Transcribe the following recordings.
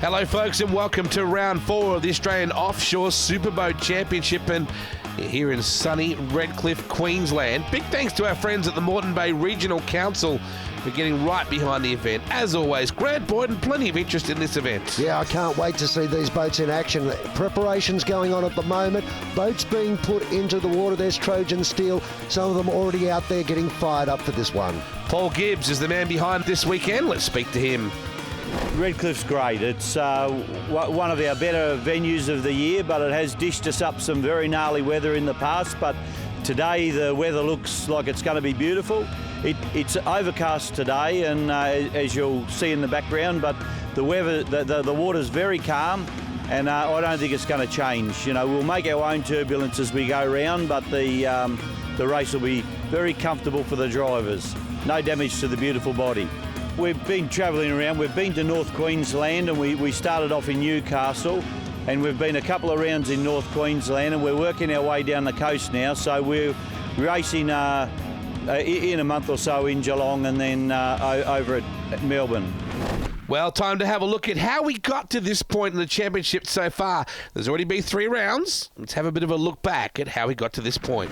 Hello folks and welcome to round 4 of the Australian Offshore Superboat Championship, and here in sunny Redcliffe, Queensland. Big thanks to our friends at the Moreton Bay Regional Council for getting right behind the event. As always, Grant Boyden, plenty of interest in this event. Yeah, I can't wait to see these boats in action. Preparations going on at the moment. Boats being put into the water. There's Trojan steel. Some of them already out there getting fired up for this one. Paul Gibbs is the man behind this weekend. Let's speak to him. Redcliffe's great. It's one of our better venues of the year, but it has dished us up some very gnarly weather in the past. But today the weather looks like it's going to be beautiful. It's overcast today, and as you'll see in the background, but the weather, the water's very calm, and I don't think it's going to change. You know, we'll make our own turbulence as we go round, but the race will be very comfortable for the drivers. No damage to the beautiful body. We've been travelling around. We've been to North Queensland, and we started off in Newcastle, and we've been a couple of rounds in North Queensland, and we're working our way down the coast now. So we're racing in a month or so in Geelong, and then over at Melbourne. Well, time to have a look at how we got to this point in the championship so far. There's already been 3 rounds. Let's have a bit of a look back at how we got to this point.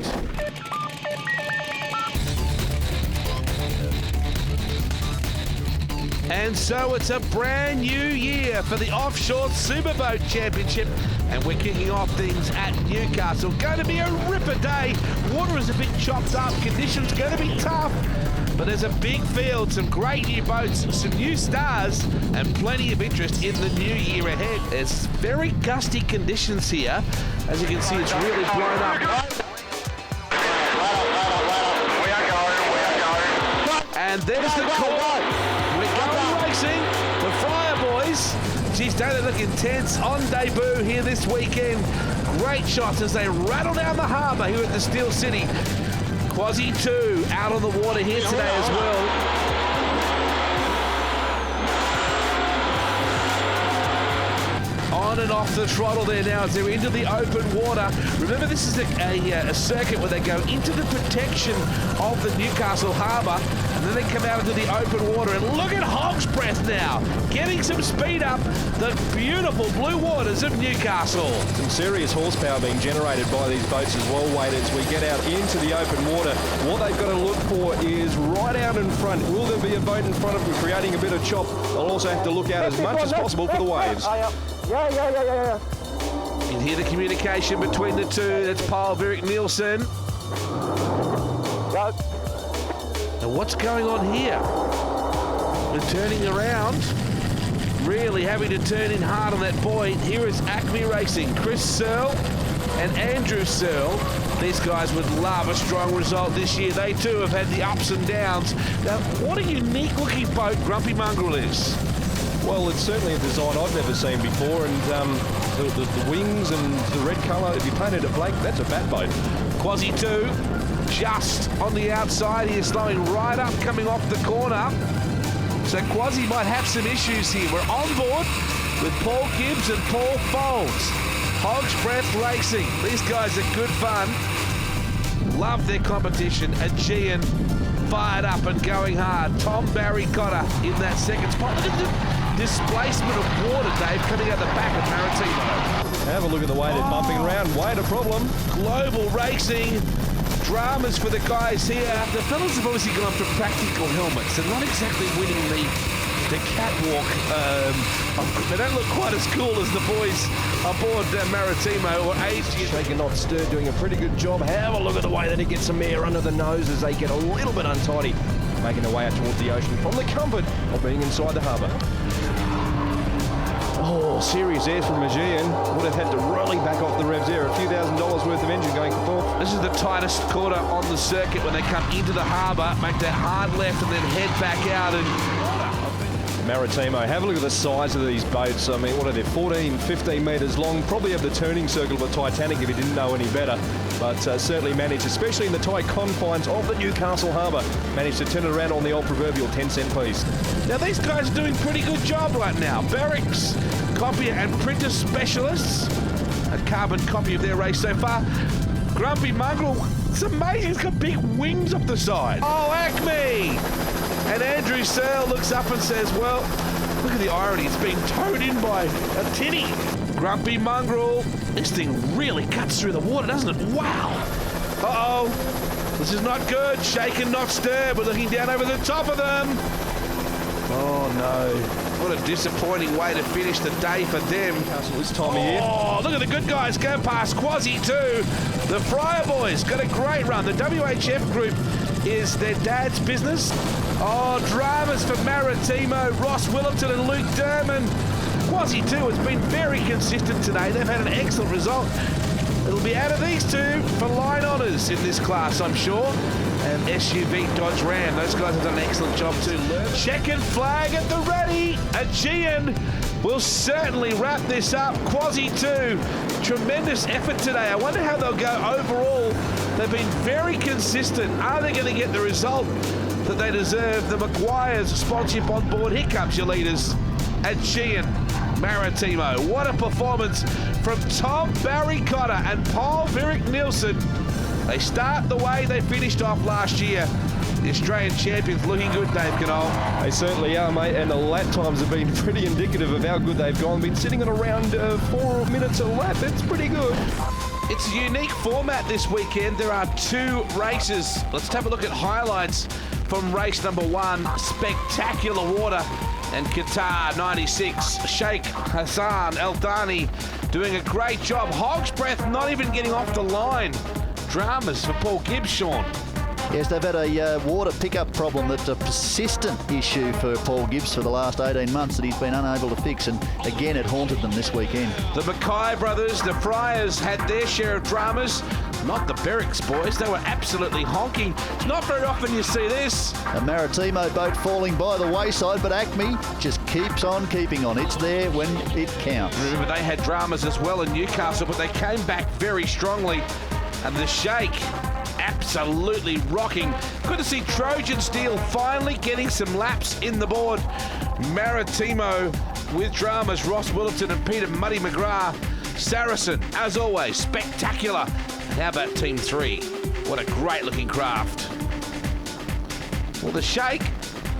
And so it's a brand new year for the Offshore Superboat Championship, and we're kicking off things at Newcastle. Going to be a ripper day. Water is a bit chopped up. Conditions going to be tough, but there's a big field, some great new boats, some new stars, and plenty of interest in the new year ahead. There's very gusty conditions here. As you can see, it's really blown up. And there's the call. The Fire Boys. Geez, don't they look intense on debut here this weekend. Great shots as they rattle down the harbour here at the Steel City. Quasi 2 out on the water here today as well. On and off the throttle there now as they're into the open water. Remember, this is a circuit where they go into the protection of the Newcastle harbour, and then they come out into the open water. And look at Hog's Breath now, getting some speed up the beautiful blue waters of Newcastle. Some serious horsepower being generated by these boats as well, Wade, as we get out into the open water. What they've got to look for is right out in front. Will there be a boat in front of them creating a bit of chop? They'll also have to look out as much as possible for the waves. Yeah. You can hear the communication between the two. That's Paul Virik Nielsen. Now what's going on here? They're turning around, really having to turn in hard on that buoy. Here is Acme Racing, Chris Searle and Andrew Searle. These guys would love a strong result this year. They too have had the ups and downs. Now, what a unique looking boat Grumpy Mongrel is. Well, it's certainly a design I've never seen before, and the wings and the red colour, if you painted it black, that's a bat boat. Quasi 2, just on the outside. He is slowing right up, coming off the corner. So Quasi might have some issues here. We're on board with Paul Gibbs and Paul Folds. Hog's Breath Racing. These guys are good fun. Love their competition. Aegean fired up and going hard. Tom Barry Cotter in that second spot. Look at the displacement of water, Dave, coming out the back of Maritimo. Have a look at the way they're bumping around. Wade, a problem. Global racing. Dramas for the guys here. The fellas have obviously gone for practical helmets. They're not exactly winning the catwalk. They don't look quite as cool as the boys aboard Maritimo or aged. Shaken Not Stirred doing a pretty good job. Have a look at the way that he gets some air under the nose as they get a little bit untidy, making their way out towards the ocean from the comfort of being inside the harbour. Oh, serious air from Aegean. Would have had to really back off the revs there. A few $1,000s worth of engine going for fourth. This is the tightest corner on the circuit when they come into the harbour, make that hard left and then head back out. And Maritimo, have a look at the size of these boats. I mean, what are they, 14, 15 metres long? Probably have the turning circle of a Titanic if you didn't know any better. But certainly managed, especially in the tight confines of the Newcastle harbour, managed to turn it around on the old proverbial 10-cent piece. Now these guys are doing a pretty good job right now. Barrick's copier and printer specialists. A carbon copy of their race so far. Grumpy Mongrel, it's amazing, he's got big wings up the side. Oh, Acme! And Andrew Searle looks up and says, well, Look at the irony. It's being towed in by a tinny. Grumpy Mongrel. This thing really cuts through the water, doesn't it? Wow. Uh-oh. This is not good. Shaken, not stirred. We're looking down over the top of them. Oh, no. What a disappointing way to finish the day for them. This time of year. Oh, look at the good guys go past Quasi too. The Fryer boys got a great run. The WHF group is their dad's business. Oh, dramas for Maritimo, Ross Willington and Luke Derman. Quasi too has been very consistent today. They've had an excellent result. It'll be out of these two for line honours in this class, I'm sure. And SUV Dodge Ram, those guys have done an excellent job too. Checkered flag at the ready. Aegean will certainly wrap this up. Quasi too, tremendous effort today. I wonder how they'll go overall. They've been very consistent. Are they going to get the result that they deserve? The Maguire's sponsorship on board. Here comes your leaders. Aegean, Maritimo. What a performance from Tom Barry Cotter and Paul Virik Nielsen. They start the way they finished off last year. The Australian champions looking good, Dave Canole. They certainly are, mate, and the lap times have been pretty indicative of how good they've gone. Been sitting at around 4 minutes a lap. It's pretty good. It's a unique format this weekend. There are 2 races. Let's have a look at highlights from race number 1. Spectacular water. And Qatar 96, Sheikh Hassan El Thani doing a great job. Hog's breath not even getting off the line. Dramas for Paul Gibbs, Sean. Yes, they've had a water pickup problem that's a persistent issue for Paul Gibbs for the last 18 months that he's been unable to fix, and again it haunted them this weekend. The Mackay brothers, the Friars, had their share of dramas. Not the Berricks boys, they were absolutely honking. It's not very often you see this. A Maritimo boat falling by the wayside, but Acme just keeps on keeping on. It's there when it counts. Remember, they had dramas as well in Newcastle, but they came back very strongly. And the Sheikh absolutely rocking. Good to see Trojan Steel finally getting some laps in the board. Maritimo with dramas, Ross Willington and Peter Muddy McGrath. Saracen, as always, spectacular. And how about Team 3? What a great looking craft. Well, the Sheikh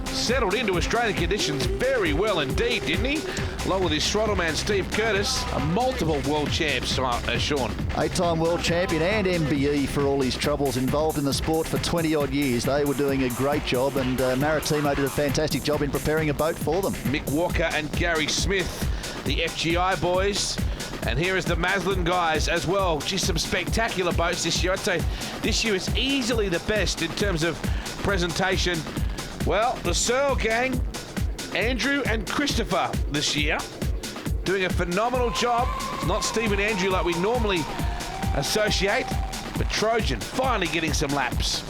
settled into Australian conditions very well indeed, didn't he? Along with his throttle man, Steve Curtis, a multiple world champ, Sean. 8-time world champion and MBE for all his troubles involved in the sport for 20-odd years. They were doing a great job, and Maritimo did a fantastic job in preparing a boat for them. Mick Walker and Gary Smith, the FGI boys. And here is the Maslin guys as well. Just some spectacular boats this year. I'd say this year is easily the best in terms of presentation. Well, the Searle gang, Andrew and Christopher this year, doing a phenomenal job. It's not Steve and Andrew like we normally associate, but Trojan finally getting some laps.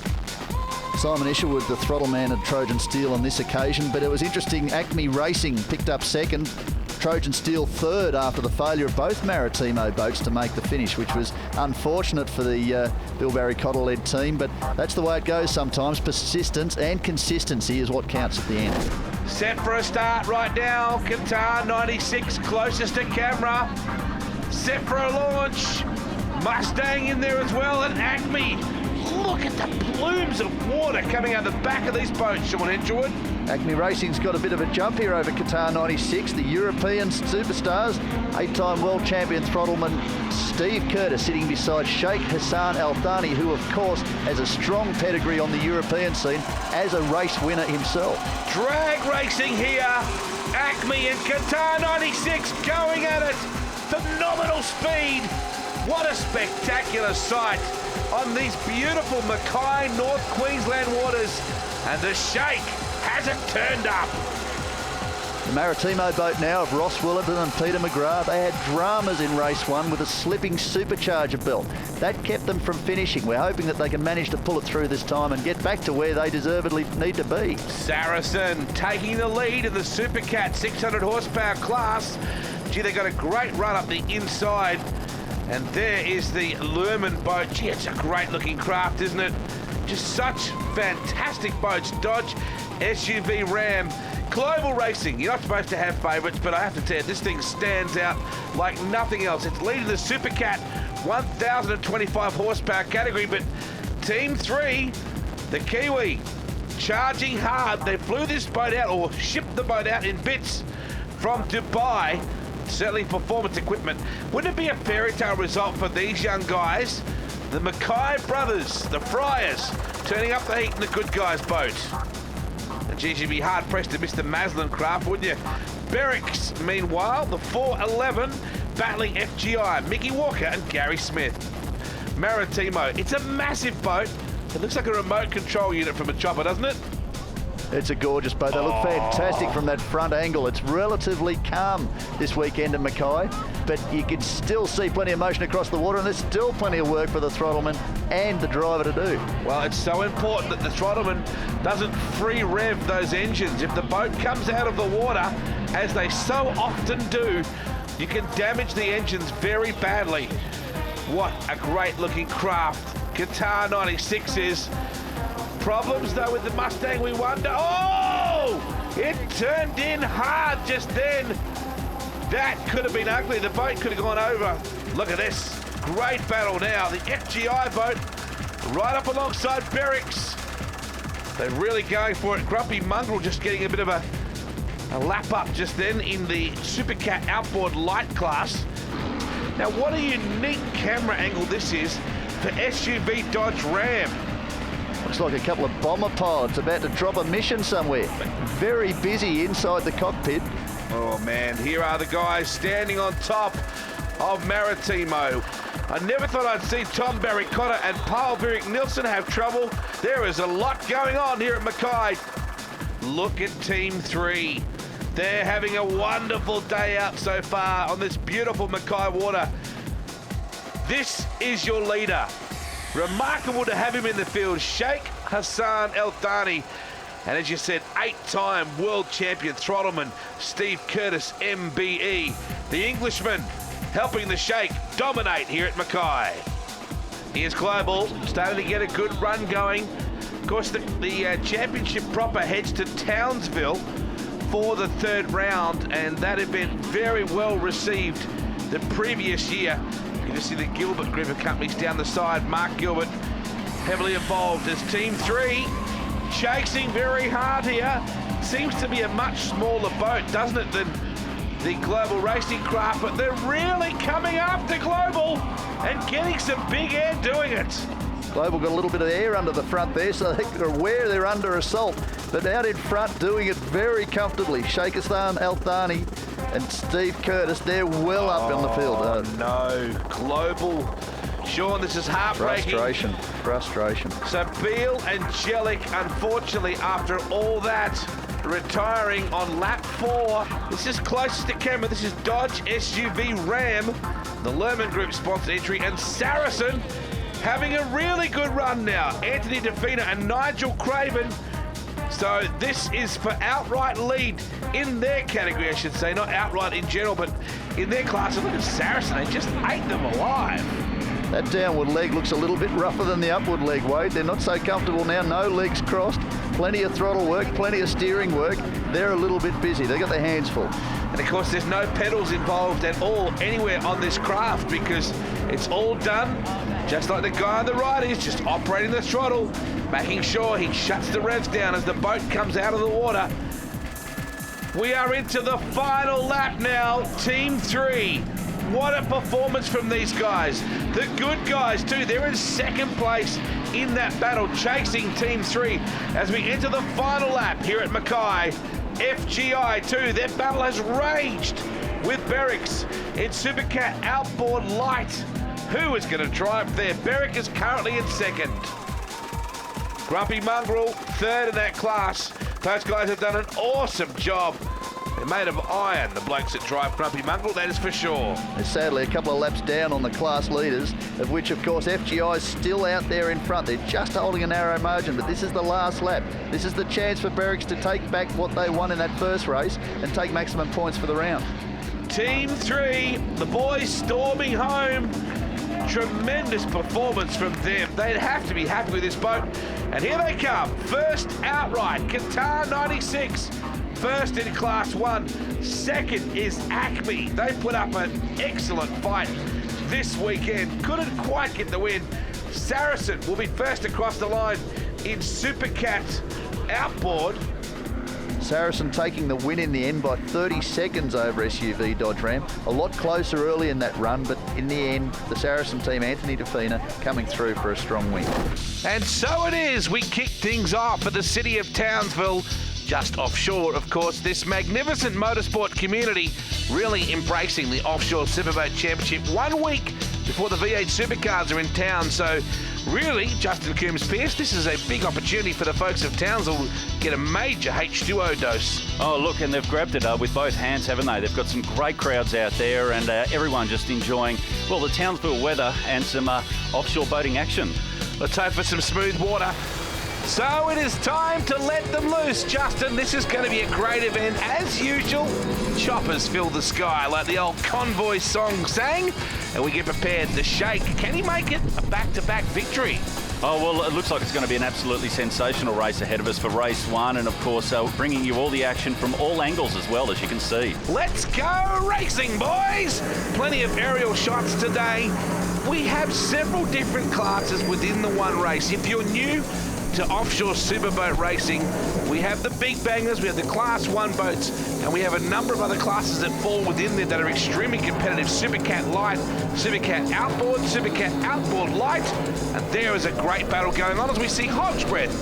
Simon Isherwood, the throttle man at Trojan Steel on this occasion, but it was interesting. Acme Racing picked up second, Trojan Steel third after the failure of both Maritimo boats to make the finish, which was unfortunate for the Bill Barry Cotter-led team, but that's the way it goes sometimes. Persistence and consistency is what counts at the end. Set for a start right now. Qatar 96 closest to camera. Set for a launch. Mustang in there as well, and Acme. Look at the plumes of water coming out the back of these boats, Sean Edgewood. Acme Racing's got a bit of a jump here over Qatar 96. The European superstars, 8-time world champion throttleman Steve Curtis sitting beside Sheikh Hassan El Thani, who of course has a strong pedigree on the European scene as a race winner himself. Drag racing here. Acme and Qatar 96 going at it. Phenomenal speed. What a spectacular sight on these beautiful Mackay, North Queensland waters. And the Sheikh hasn't turned up. The Maritimo boat now of Ross Willington and Peter McGrath. They had dramas in race 1 with a slipping supercharger belt. That kept them from finishing. We're hoping that they can manage to pull it through this time and get back to where they deservedly need to be. Saracen taking the lead in the Supercat 600 horsepower class. Gee, they got a great run up the inside. And there is the Lurman boat. Gee, it's a great looking craft, isn't it? Just such fantastic boats. Dodge SUV Ram. Global racing, you're not supposed to have favourites, but I have to tell you, this thing stands out like nothing else. It's leading the Supercat 1,025 horsepower category, but Team 3, the Kiwi, charging hard. They flew this boat out, or shipped the boat out in bits from Dubai. Certainly performance equipment. Wouldn't it be a fairy tale result for these young guys? The Mackay brothers, the Friars, turning up the heat in the good guys' boat. And geez, you'd be hard pressed to miss the Maslin craft, wouldn't you? Berwick's, meanwhile, the 411 battling FGI, Mickey Walker and Gary Smith. Maritimo, it's a massive boat. It looks like a remote control unit from a chopper, doesn't it? It's a gorgeous boat. They look fantastic from that front angle. It's relatively calm this weekend at Mackay, but you can still see plenty of motion across the water, and there's still plenty of work for the throttleman and the driver to do. Well, it's so important that the throttleman doesn't free rev those engines. If the boat comes out of the water, as they so often do, you can damage the engines very badly. What a great looking craft Qatar 96 is. Problems though with the Mustang, we wonder. Oh, it turned in hard just then. That could have been ugly. The boat could have gone over. Look at this great battle now. The FGI boat right up alongside Berwick's. They're really going for it. Grumpy Mongrel just getting a bit of a lap up just then in the Supercat outboard light class. Now what a unique camera angle this is for SUV Dodge Ram. Looks like a couple of bomber pilots about to drop a mission somewhere. Very busy inside the cockpit. Oh man, here are the guys standing on top of Maritimo. I never thought I'd see Tom Barry-Cotter and Paul Virik-Nielsen have trouble. There is a lot going on here at Mackay. Look at Team 3. They're having a wonderful day out so far on this beautiful Mackay water. This is your leader. Remarkable to have him in the field, Sheikh Hassan El Thani. And as you said, 8-time world champion throttleman, Steve Curtis, MBE. The Englishman helping the Sheikh dominate here at Mackay. Here's Global, starting to get a good run going. Of course, the championship proper heads to Townsville for the third round, and that had been very well received the previous year. You can see the Gilbert group of companies down the side. Mark Gilbert heavily involved as Team 3 chasing very hard here. Seems to be a much smaller boat, doesn't it, than the Global racing craft, but they're really coming after Global and getting some big air doing it. Global got a little bit of air under the front there, so they're aware they're under assault. But out in front, doing it very comfortably. Sheikh Hassan El Thani and Steve Curtis, they're well up on the field. Oh no, Global. Sean, this is heartbreaking. Frustration. So Beale and Jellick, unfortunately, after all that, retiring on lap 4. This is closest to camera. This is Dodge SUV Ram, the Lerman Group sponsored entry, and Saracen having a really good run now. Anthony DeFina and Nigel Craven. So this is for outright lead in their category, I should say, not outright in general, but in their class. And look at Saracen, they just ate them alive. That downward leg looks a little bit rougher than the upward leg, Wade. They're not so comfortable now. No legs crossed. Plenty of throttle work, plenty of steering work. They're a little bit busy. They've got their hands full. And of course, there's no pedals involved at all anywhere on this craft because it's all done just like the guy on the right is, just operating the throttle, making sure he shuts the revs down as the boat comes out of the water. We are into the final lap now. Team 3. What a performance from these guys. The good guys too. They're in second place in that battle, chasing Team 3 as we enter the final lap here at Mackay. FGI too. Their battle has raged with Berwick's in Supercat outboard light. Who is going to drive there? Berwick is currently in second. Grumpy Mongrel, third in that class. Those guys have done an awesome job. They're made of iron, the blokes that drive Grumpy Mongrel, that is for sure. They're sadly a couple of laps down on the class leaders, of which, of course, FGI is still out there in front. They're just holding a narrow margin, but this is the last lap. This is the chance for Berwick's to take back what they won in that first race and take maximum points for the round. Team 3, the boys storming home. Tremendous performance from them. They'd have to be happy with this boat. And here they come. First outright, Qatar 96. First in Class 1. Second is Acme. They put up an excellent fight this weekend. Couldn't quite get the win. Saracen will be first across the line in Supercat outboard. Saracen taking the win in the end by 30 seconds over SUV Dodge Ram. A lot closer early in that run, but in the end, the Saracen team, Anthony Defina, coming through for a strong win. And so it is. We kick things off at the city of Townsville, just offshore, of course. This magnificent motorsport community really embracing the Offshore Superboat Championship 1 week before the V8 Supercars are in town. So really, Justin Coombs-Pearce, this is a big opportunity for the folks of Townsville to get a major H2O dose. Oh, look, and they've grabbed it with both hands, haven't they? They've got some great crowds out there, and everyone just enjoying, well, the Townsville weather and some offshore boating action. Let's hope for some smooth water. So it is time to let them loose, Justin. This is going to be a great event. As usual, choppers fill the sky like the old Convoy song sang, and we get prepared to shake. Can he make it a back-to-back victory? Oh, well, it looks like it's going to be an absolutely sensational race ahead of us for race 1, and of course, bringing you all the action from all angles as well, as you can see. Let's go racing, boys! Plenty of aerial shots today. We have several different classes within the one race. If you're new to offshore superboat racing, we have the big bangers, we have the class 1 boats, and we have a number of other classes that fall within there that are extremely competitive. Supercat Light, Supercat Outboard, Supercat Outboard Light, and there is a great battle going on as we see Hog's Breath.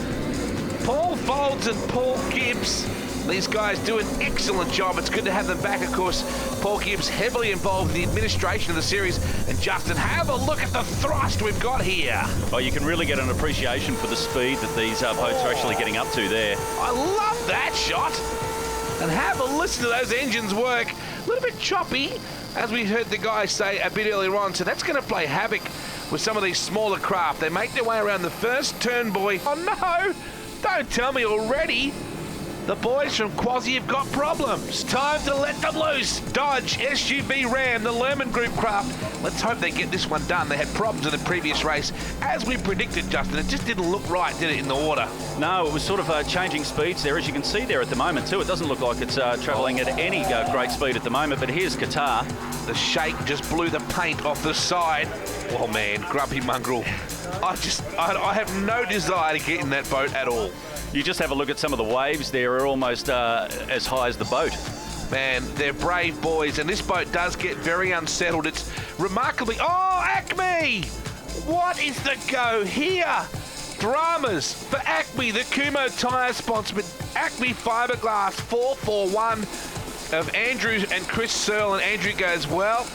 Paul Folds and Paul Gibbs, these guys do an excellent job. It's good to have them back, of course. Paul Gibbs heavily involved in the administration of the series. And Justin, have a look at the thrust we've got here. Oh, you can really get an appreciation for the speed that these boats are actually getting up to there. I love that shot. And have a listen to those engines work. A little bit choppy, as we heard the guy say a bit earlier on. So that's going to play havoc with some of these smaller craft. They make their way around the first turn, boy. Oh, no. Don't tell me already. The boys from Quasi have got problems. Time to let them loose. Dodge, SUV Ram, the Lerman Group craft. Let's hope they get this one done. They had problems in the previous race. As we predicted, Justin, it just didn't look right, did it, in the water? No, it was sort of changing speeds there, as you can see there at the moment too. It doesn't look like it's travelling at any great speed at the moment, but here's Qatar. The shake just blew the paint off the side. Oh, man, grumpy mongrel. I have no desire to get in that boat at all. You just have a look at some of the waves there are almost as high as the boat. Man, they're brave boys, and this boat does get very unsettled. It's remarkably... Oh, Acme! What is the go here? Dramas for Acme, the Kumo tyre sponsor. Acme Fiberglass 441 of Andrew and Chris Searle, and Andrew goes, well,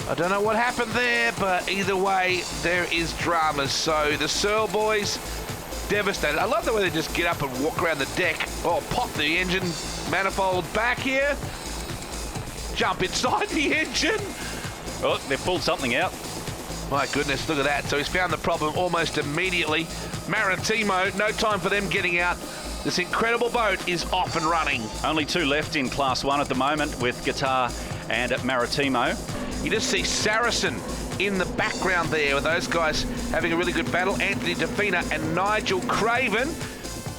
I don't know what happened there, but either way, there is dramas. So the Searle boys... devastated. I love the way they just get up and walk around the deck. Oh, pop the engine manifold back here. Jump inside the engine. Oh, they've pulled something out. My goodness, look at that. So he's found the problem almost immediately. Maritimo, no time for them getting out. This incredible boat is off and running. Only 2 left in Class 1 at the moment with Qatar and Maritimo. You just see Saracen in the background there with those guys having a really good battle. Anthony Defina and Nigel Craven.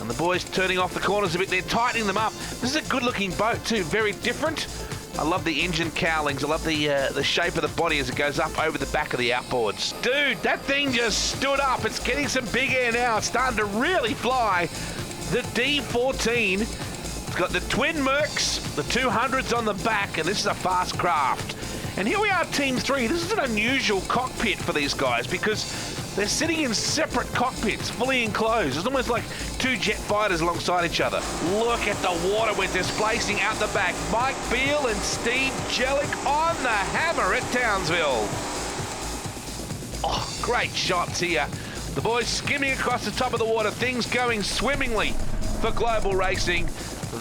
And the boys turning off the corners a bit. They're tightening them up. This is a good-looking boat too, very different. I love the engine cowlings. I love the shape of the body as it goes up over the back of the outboards. Dude, that thing just stood up. It's getting some big air now. It's starting to really fly. The D14. It's got the twin Mercs, the 200s on the back, and this is a fast craft. And here we are, Team 3. This is an unusual cockpit for these guys because they're sitting in separate cockpits, fully enclosed. It's almost like 2 jet fighters alongside each other. Look at the water we're displacing out the back. Mike Beale and Steve Jellick on the hammer at Townsville. Oh, great shots here. The boys skimming across the top of the water. Things going swimmingly for Global Racing.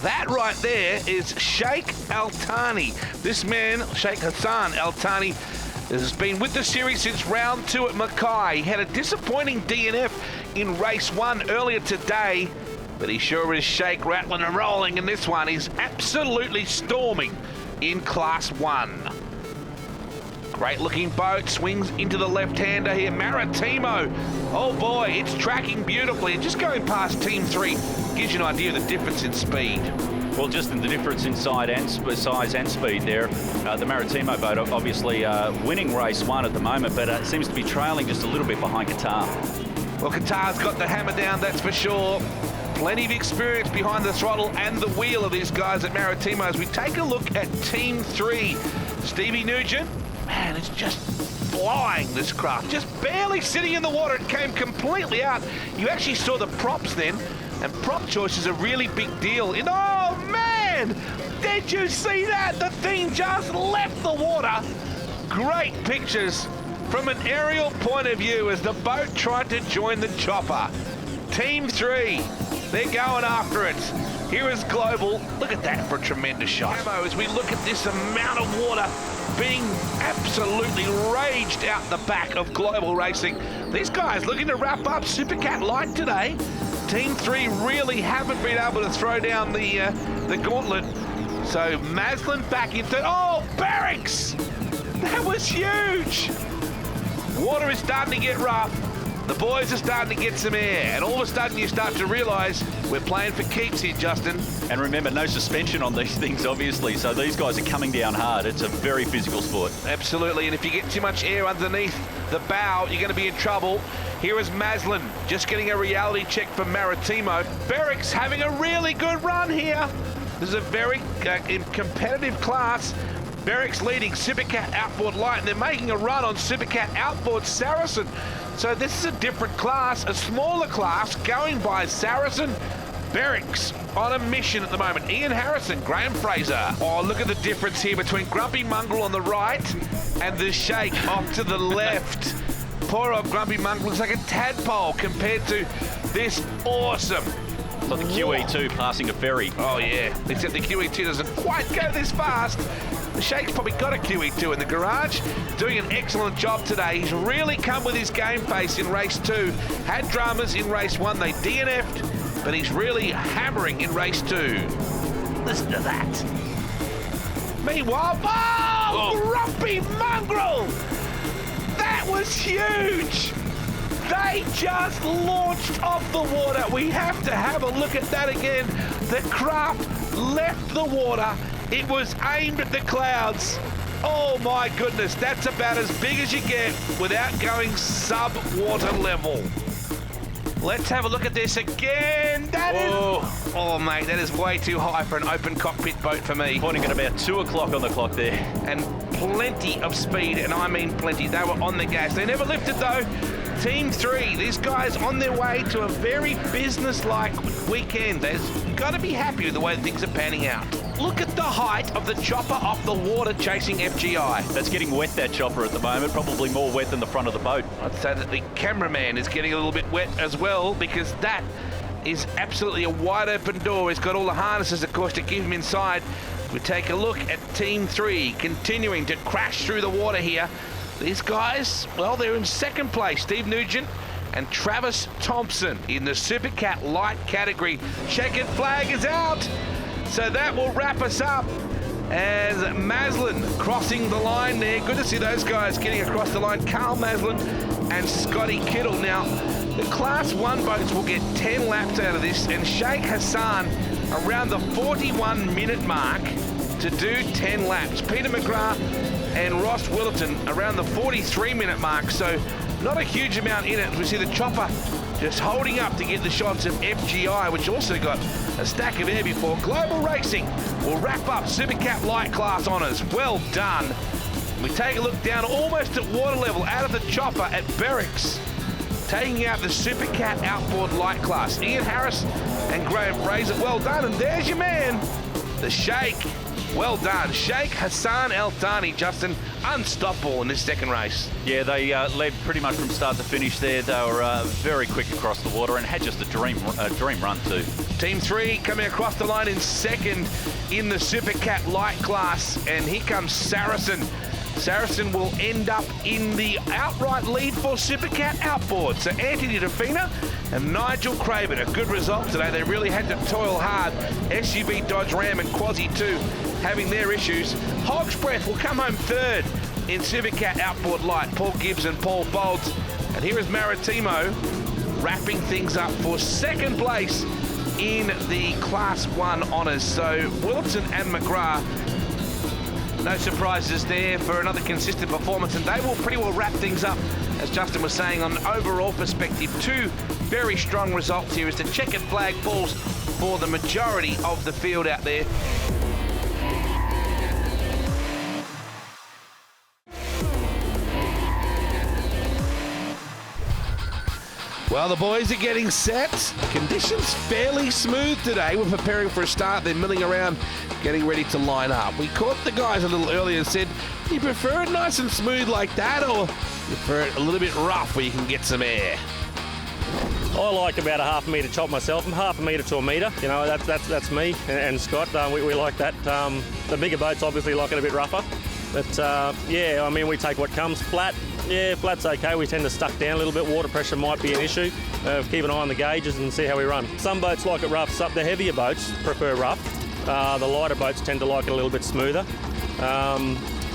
That right there is Sheikh Al-Thani. This man, Sheikh Hassan Al-Thani, has been with the series since round 2 at Mackay. He had a disappointing DNF in race 1 earlier today, but he sure is Sheikh rattling and rolling in this one. He's absolutely storming in Class 1. Great looking boat, swings into the left-hander here. Maritimo, oh boy, it's tracking beautifully. And just going past Team 3 gives you an idea of the difference in speed. Well, just in the difference in size and speed there. The Maritimo boat obviously winning race 1 at the moment, but it seems to be trailing just a little bit behind Qatar. Well, Qatar's got the hammer down, that's for sure. Plenty of experience behind the throttle and the wheel of these guys at Maritimo. As we take a look at Team 3, Stevie Nugent, man, it's just flying, this craft. Just barely sitting in the water. It came completely out. You actually saw the props then, and prop choice is a really big deal. And oh, man! Did you see that? The thing just left the water. Great pictures from an aerial point of view as the boat tried to join the chopper. Team 3, they're going after it. Here is Global. Look at that for a tremendous shot. As we look at this amount of water being absolutely raged out the back of Global Racing. These guys looking to wrap up Supercat Light today. Team 3 really haven't been able to throw down the gauntlet. So Maslin back into, oh, Barracks! That was huge! Water is starting to get rough. The boys are starting to get some air, and all of a sudden you start to realise we're playing for keeps here, Justin. And remember, no suspension on these things, obviously, so these guys are coming down hard. It's a very physical sport. Absolutely, and if you get too much air underneath the bow, you're going to be in trouble. Here is Maslin, just getting a reality check for Maritimo. Barracks having a really good run here. This is a very competitive class. Barracks leading Supercat Outboard Light, and they're making a run on Supercat Outboard Saracen. So this is a different class, a smaller class, going by Saracen. Barracks on a mission at the moment. Ian Harrison, Graham Fraser. Oh, look at the difference here between Grumpy Mongrel on the right and the Shake off to the left. Poor old Grumpy Mongrel looks like a tadpole compared to this awesome. It's like the QE2 passing a ferry. Oh, yeah, except the QE2 doesn't quite go this fast. The Shake's probably got a QE2 in the garage, doing an excellent job today. He's really come with his game face in race 2. Had dramas in race 1, they DNF'd, but he's really hammering in race 2. Listen to that. Meanwhile, Grumpy Mongrel! That was huge! They just launched off the water. We have to have a look at that again. The craft left the water. It was aimed at the clouds. Oh my goodness, that's about as big as you get without going sub-water level. Let's have a look at this again. That is... Oh, mate, that is way too high for an open cockpit boat for me. Pointing at about 2 o'clock on the clock there. And plenty of speed, and I mean plenty. They were on the gas. They never lifted, though. Team 3, these guys on their way to a very business-like weekend. They've got to be happy with the way things are panning out. Look at the height of the chopper off the water chasing FGI. That's getting wet, that chopper, at the moment. Probably more wet than the front of the boat. I'd say that the cameraman is getting a little bit wet as well, because that is absolutely a wide open door. He's got all the harnesses, of course, to keep him inside. We take a look at Team 3 continuing to crash through the water here. These guys, well, they're in second place. Steve Nugent and Travis Thompson in the Supercat Light category. Checkered flag is out. So that will wrap us up as Maslin crossing the line there. Good to see those guys getting across the line. Carl Maslin and Scotty Kittle. Now, the Class 1 boats will get 10 laps out of this, and Sheikh Hassan around the 41-minute mark to do 10 laps. Peter McGrath and Ross Willerton around the 43-minute mark, so not a huge amount in it. We see the chopper just holding up to get the shots of FGI, which also got a stack of air before. Global Racing will wrap up Supercat Light Class honours. Well done. We take a look down almost at water level out of the chopper at Barracks, taking out the Supercat Outboard Light Class. Ian Harris and Graham Fraser, well done. And there's your man, the Sheikh. Well done. Sheikh Hassan Al Thani, Justin, unstoppable in this second race. Yeah, they led pretty much from start to finish there. They were very quick across the water and had just a dream run too. Team 3 coming across the line in second in the Supercat Light class, and here comes Saracen. Saracen will end up in the outright lead for Supercat Outboard. So Anthony DeFina and Nigel Craven, a good result today. They really had to toil hard. SUV Dodge Ram and Quasi 2 having their issues. Hog's Breath will come home third in Supercat Outboard Light. Paul Gibbs and Paul Bolds. And here is Maritimo wrapping things up for second place in the Class 1 honours. So Wilson and McGrath, no surprises there for another consistent performance, and they will pretty well wrap things up as Justin was saying, on an overall perspective, 2 very strong results here as the checkered flag falls for the majority of the field out there. Well, the boys are getting set. Conditions fairly smooth today. We're preparing for a start. They're milling around, getting ready to line up. We caught the guys a little earlier and said, do you prefer it nice and smooth like that, or you prefer it a little bit rough where you can get some air? I like about a half a metre chop myself. I'm half a metre to a metre. You know, that's me and Scott. We like that. The bigger boats obviously like it a bit rougher. But yeah, I mean, we take what comes. Flat, yeah, flat's okay. We tend to stuck down a little bit. Water pressure might be an issue. Keep an eye on the gauges and see how we run. Some boats like it rough. The heavier boats prefer rough. The lighter boats tend to like it a little bit smoother.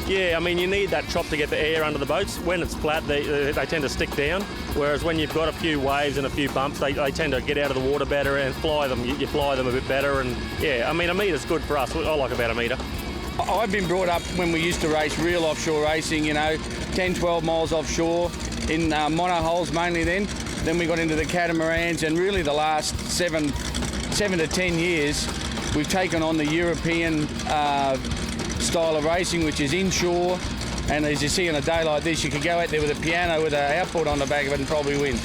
Yeah, I mean, you need that chop to get the air under the boats. When it's flat, they tend to stick down, whereas when you've got a few waves and a few bumps, they tend to get out of the water better and fly them. You fly them a bit better, and yeah, I mean, a metre's good for us. I like about a metre. I've been brought up when we used to race real offshore racing, you know, 10, 12 miles offshore in monohulls mainly then. Then we got into the catamarans, and really the last 7 to 10 years, we've taken on the European style of racing, which is inshore, and as you see on a day like this, you could go out there with a piano with an outboard on the back of it and probably win.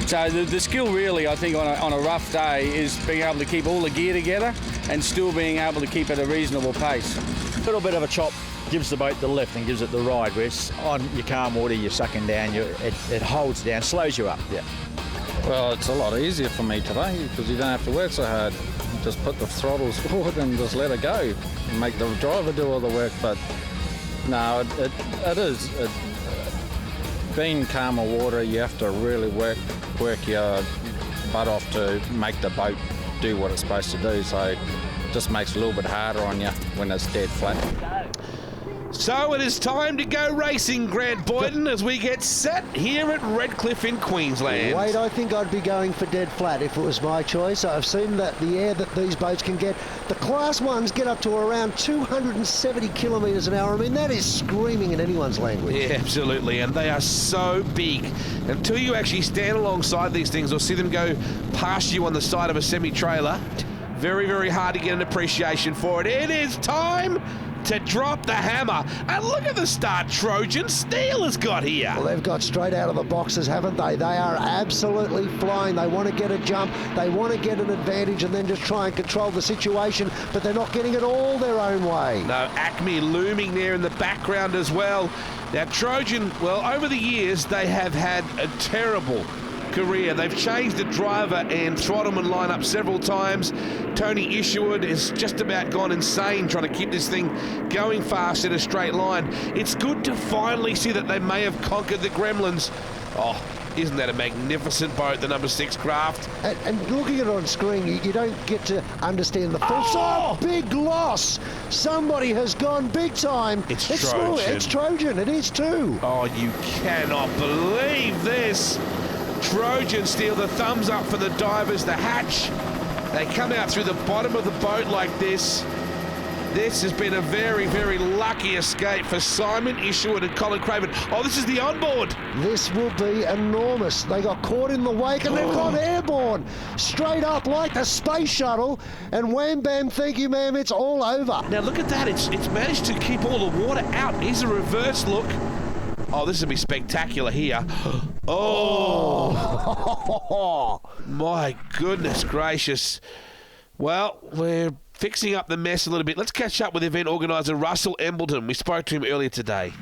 So the skill really, I think, on a rough day is being able to keep all the gear together and still being able to keep at a reasonable pace. A little bit of a chop gives the boat the lift and gives it the ride, whereas on your calm water you're sucking down, it holds down, slows you up. Yeah. Well, it's a lot easier for me today because you don't have to work so hard. Just put the throttles forward and just let it go and make the driver do all the work. But no, it is. Being calmer water, you have to really work your butt off to make the boat do what it's supposed to do. So it just makes it a little bit harder on you when it's dead flat. So it is time to go racing, Grant Boyden, as we get set here at Redcliffe in Queensland. Wait, I think I'd be going for dead flat if it was my choice. I've seen that the air that these boats can get. The Class 1s get up to around 270 kilometres an hour. I mean, that is screaming in anyone's language. Yeah, absolutely, and they are so big. Until you actually stand alongside these things or see them go past you on the side of a semi-trailer, very, very hard to get an appreciation for it. It is time to drop the hammer. And look at the start Trojan Steel has got here. Well, they've got straight out of the boxes, haven't they? They are absolutely flying. They want to get a jump. They want to get an advantage and then just try and control the situation, but they're not getting it all their own way. No, Acme looming there in the background as well. Now, Trojan, well, over the years, they have had a terrible career. They've changed the driver and throttleman lineup several times. Tony Isherwood has just about gone insane trying to keep this thing going fast in a straight line. It's good to finally see that they may have conquered the Gremlins. Oh, isn't that a magnificent boat, the number 6 craft? And looking at it on screen, you don't get to understand the full side. Big loss. Somebody has gone big time. It's Trojan. It's Trojan. It is too. Oh, you cannot believe this. Trojan Steel, the thumbs up for the divers, the hatch. They come out through the bottom of the boat like this. This has been a very, very lucky escape for Simon Isherwood and Colin Craven. Oh, this is the onboard. This will be enormous. They got caught in the wake and they've gone airborne. Straight up like the space shuttle. And wham, bam, thank you, ma'am, it's all over. Now look at that. It's managed to keep all the water out. Here's a reverse look. Oh, this will be spectacular here. Oh, my goodness gracious. Well, we're fixing up the mess a little bit. Let's catch up with event organiser Russell Embleton. We spoke to him earlier today.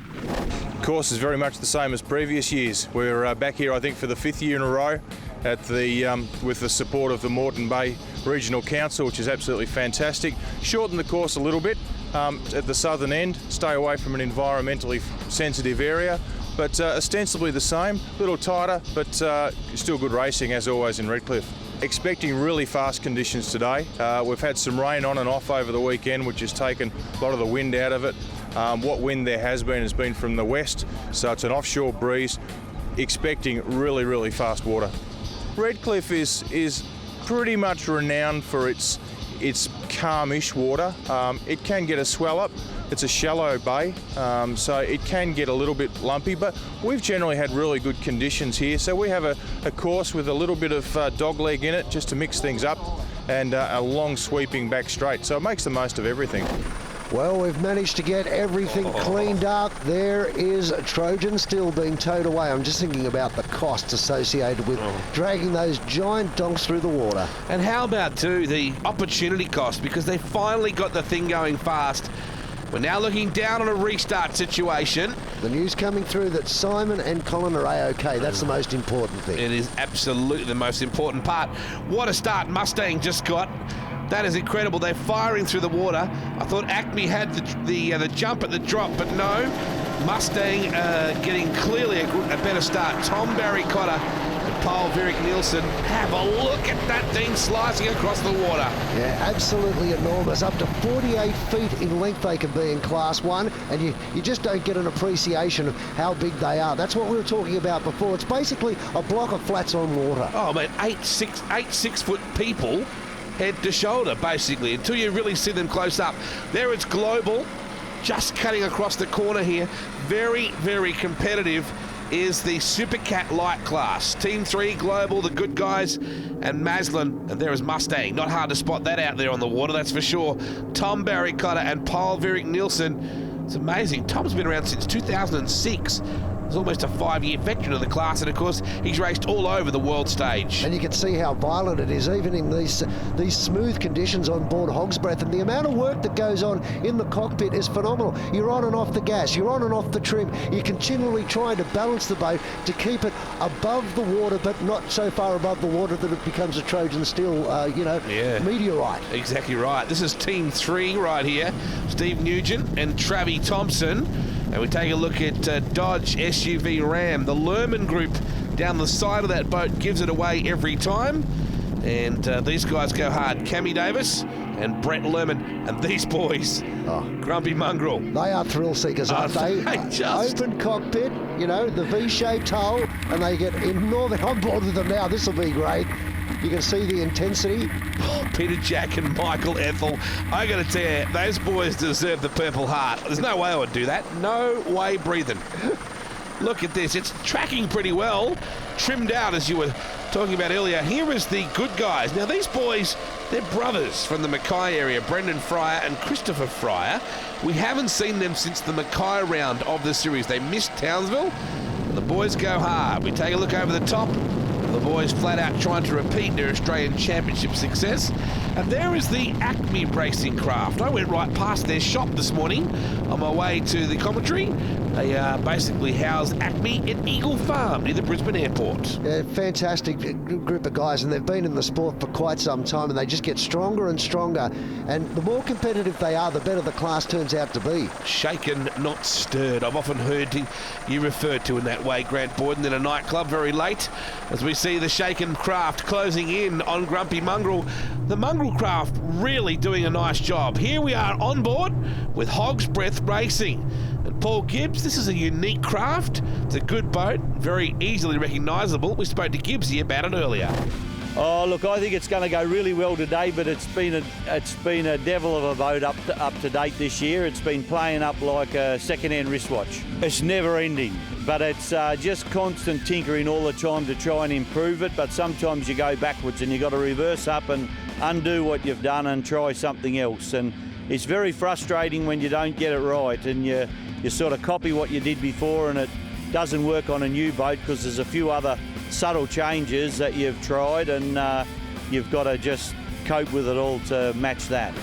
The course is very much the same as previous years. We're back here, I think, for the 5th year in a row at the with the support of the Moreton Bay Regional Council, which is absolutely fantastic. Shorten the course a little bit at the southern end, stay away from an environmentally sensitive area, but ostensibly the same, a little tighter, but still good racing as always in Redcliffe. Expecting really fast conditions today. We've had some rain on and off over the weekend, which has taken a lot of the wind out of it. What wind there has been from the west, so it's an offshore breeze. Expecting really, really fast water. Redcliffe is pretty much renowned for its calmish water. It can get a swell up, It's a shallow bay, so it can get a little bit lumpy, but we've generally had really good conditions here. So we have a course with a little bit of dog leg in it just to mix things up, and a long sweeping back straight. So it makes the most of everything. Well, we've managed to get everything cleaned up. There is Trojan still being towed away. I'm just thinking about the costs associated with dragging those giant donks through the water. And how about, too, the opportunity cost, because they finally got the thing going fast. We're now looking down on a restart situation. The news coming through that Simon and Colin are A-OK. That's the most important thing. It is absolutely the most important part. What a start Mustang just got. That is incredible. They're firing through the water. I thought Acme had the jump at the drop, but no. Mustang getting clearly a better start. Tom Barry Cotter and Paul Vierick Nielsen. Have a look at that thing slicing across the water. Yeah, absolutely enormous. Up to 48 feet in length they can be in Class 1, and you just don't get an appreciation of how big they are. That's what we were talking about before. It's basically a block of flats on water. Oh, man, eight six-foot people head to shoulder, basically, until you really see them close up. There it's Global, just cutting across the corner here. Very, very competitive is the Super Cat Light class. Team 3, Global, the good guys, and Maslin. And there is Mustang. Not hard to spot that out there on the water, that's for sure. Tom Barry Cotter and Paul Vierick Nielsen. It's amazing. Tom's been around since 2006. He's almost a 5-year veteran of the class, and of course he's raced all over the world stage. And you can see how violent it is, even in these smooth conditions on board Hog's Breath. And the amount of work that goes on in the cockpit is phenomenal. You're on and off the gas, you're on and off the trim. You're continually trying to balance the boat to keep it above the water, but not so far above the water that it becomes a Trojan steel, meteorite. Exactly right. This is Team 3 right here. Steve Nugent and Travie Thompson. And we take a look at Dodge SUV Ram. The Lerman group down the side of that boat gives it away every time. And these guys go hard. Cammy Davis and Brett Lerman. And these boys, Grumpy Mongrel. They are thrill seekers, aren't they? Open cockpit, the V-shaped hull, and they get enormous. I'm bored with them now. This will be great. You can see the intensity. Peter Jack and Michael Ethel. I got to tell you, those boys deserve the Purple Heart. There's no way I would do that. No way breathing. Look at this. It's tracking pretty well. Trimmed out, as you were talking about earlier. Here is the good guys. Now, these boys, they're brothers from the Mackay area, Brendan Fryer and Christopher Fryer. We haven't seen them since the Mackay round of the series. They missed Townsville. The boys go hard. We take a look over the top. The boys flat out trying to repeat their Australian Championship success. And there is the Acme racing craft. I went right past their shop this morning on my way to the commentary. They basically house Acme at Eagle Farm near the Brisbane airport. Yeah, fantastic group of guys, and they've been in the sport for quite some time, and they just get stronger and stronger. And the more competitive they are, the better the class turns out to be. Shaken, not stirred. I've often heard you referred to in that way, Grant Boyden, in a nightclub very late, as we see the Shaken craft closing in on Grumpy Mongrel. The Mongrel craft really doing a nice job. Here we are on board with Hog's Breath Racing. And Paul Gibbs, this is a unique craft. It's a good boat, very easily recognisable. We spoke to Gibbsy about it earlier. Oh, look, I think it's going to go really well today, but it's been a devil of a boat up to date this year. It's been playing up like a second-hand wristwatch. It's never ending, but it's just constant tinkering all the time to try and improve it. But sometimes you go backwards and you've got to reverse up and undo what you've done and try something else. And it's very frustrating when you don't get it right and you sort of copy what you did before and it doesn't work on a new boat because there's a few other subtle changes that you've tried and you've got to just cope with it all to match that.